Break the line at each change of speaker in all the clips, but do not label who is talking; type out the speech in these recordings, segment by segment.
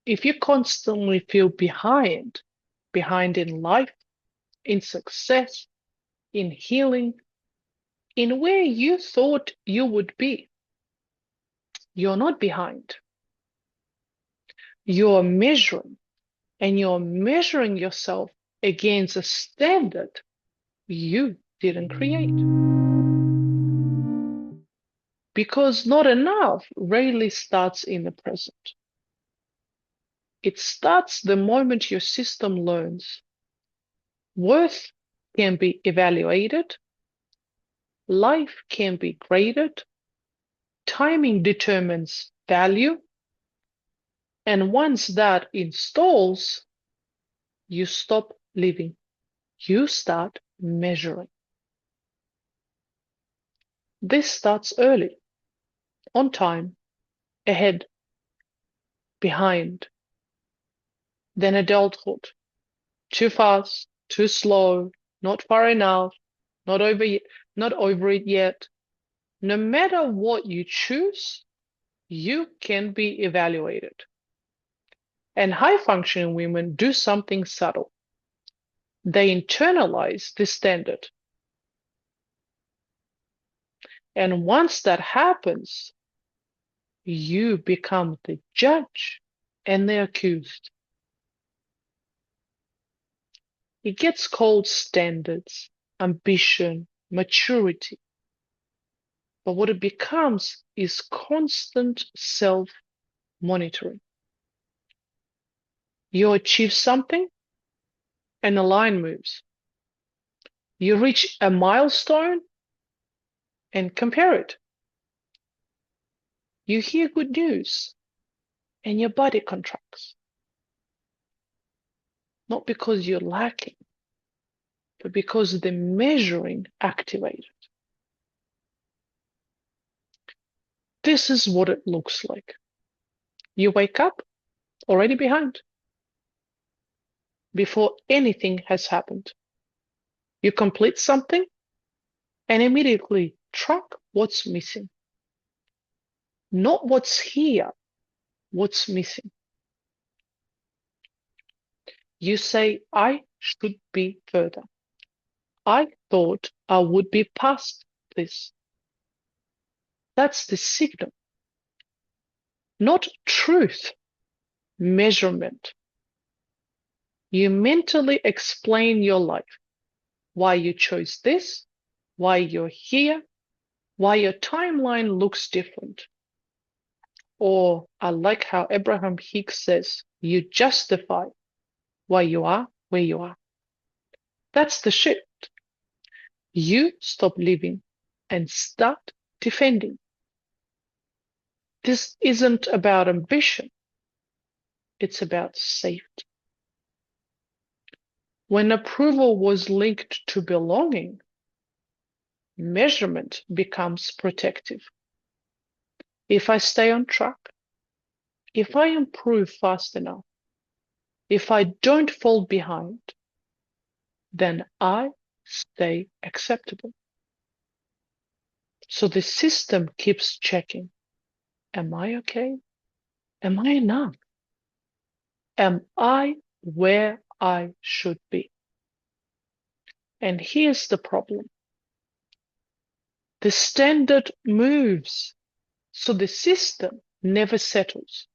If you constantly feel behind in life, in success, in healing, in where you thought you would be, you're not behind. You're measuring, and you're measuring yourself against a standard you didn't create. Because not enough rarely starts in the present. It starts the moment your system learns worth can be evaluated, life can be graded, timing determines value, and once that installs, you stop living. You start measuring. This starts early, on time, ahead, behind, then adulthood. Too fast, too slow, not far enough, not over it yet. No matter what you choose, you can be evaluated. And high-functioning women do something subtle. They internalize the standard. And once that happens, you become the judge and the accused. It gets called standards, ambition, maturity. But what it becomes is constant self-monitoring. You achieve something and a line moves. You reach a milestone and compare it. You hear good news and your body contracts. Not because you're lacking, but because the measuring activated. This is what it looks like. You wake up already behind before anything has happened. You complete something and immediately track what's missing. Not what's here, what's missing. You say, I should be further. I thought I would be past this. That's the signal. Not truth, measurement. You mentally explain your life, why you chose this, why you're here, why your timeline looks different. Or I like how Abraham Hicks says, you justify why you are where you are. That's the shift. You stop living and start defending. This isn't about ambition. It's about safety. When approval was linked to belonging, measurement becomes protective. If I stay on track, if I improve fast enough, if I don't fall behind, then I stay acceptable. So the system keeps checking. Am I okay? Am I enough? Am I where I should be? And here's the problem. The standard moves, so the system never settles.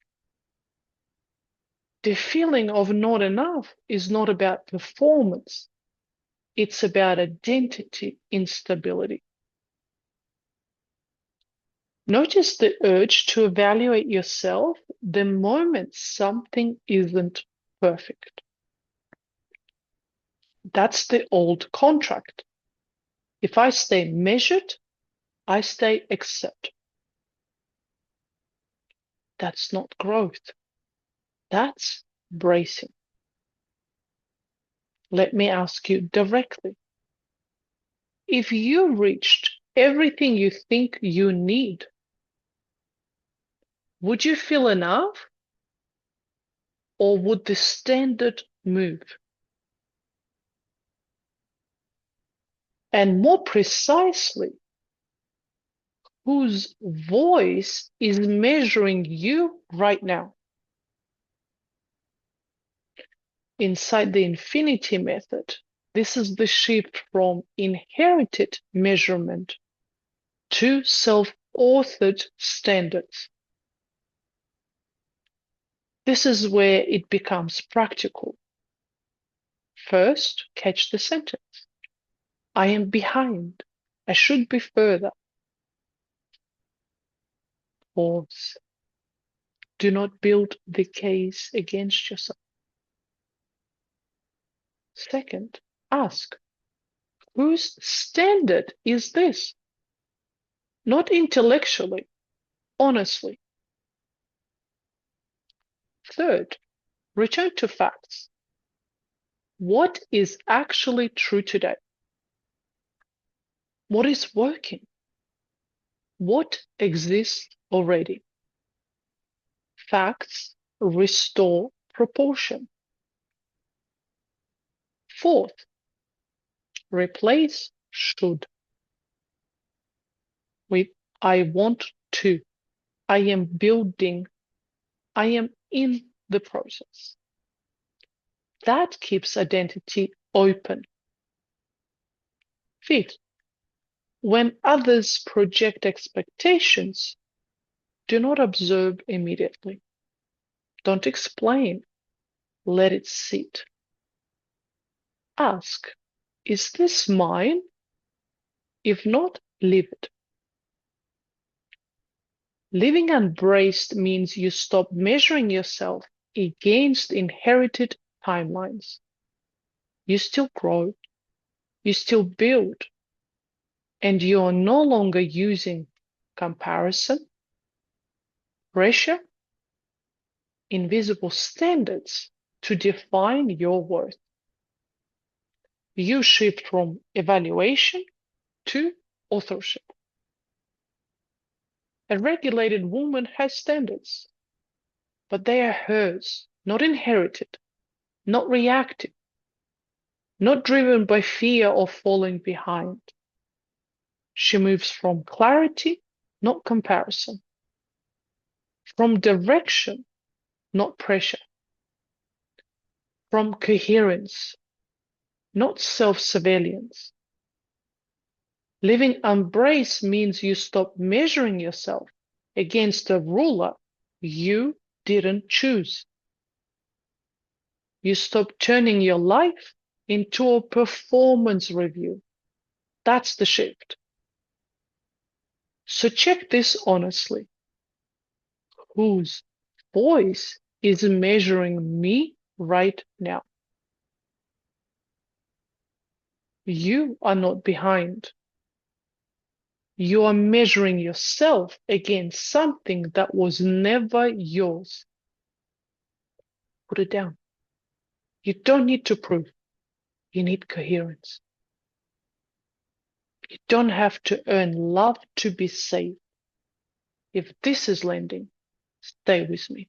The feeling of not enough is not about performance. It's about identity instability. Notice the urge to evaluate yourself the moment something isn't perfect. That's the old contract. If I stay measured, I stay accepted. That's not growth. That's bracing. Let me ask you directly. If you reached everything you think you need, would you feel enough? Or would the standard move? And more precisely, whose voice is measuring you right now? inside the infinity method, this is the shift from inherited measurement to self-authored standards. This is where it becomes practical. First, catch the sentence. I am behind. I should be further. Pause. Do not build the case against yourself. Second, ask, whose standard is this? Not intellectually, honestly. Third, return to facts. What is actually true today? What is working? What exists already? Facts restore proportion. Fourth, replace should with I want to. I am building. I am in the process. That keeps identity open. Fifth, when others project expectations, do not observe immediately. Don't explain. Let it sit. Ask, is this mine? If not, leave it. LivingUnbraced means you stop measuring yourself against inherited timelines. You still grow, you still build, and you are no longer using comparison, pressure, invisible standards to define your worth. You shift from evaluation to authorship. A regulated woman has standards, but they are hers, not inherited, not reactive, not driven by fear of falling behind. She moves from clarity, not comparison, from direction, not pressure, from coherence, not self-surveillance. LivingUnbraced means you stop measuring yourself against a ruler you didn't choose. You stop turning your life into a performance review. That's the shift. So check this honestly. Whose voice is measuring me right now? You are not behind. You are measuring yourself against something that was never yours. Put it down. You don't need to prove. You need coherence. You don't have to earn love to be safe. If this is landing, stay with me.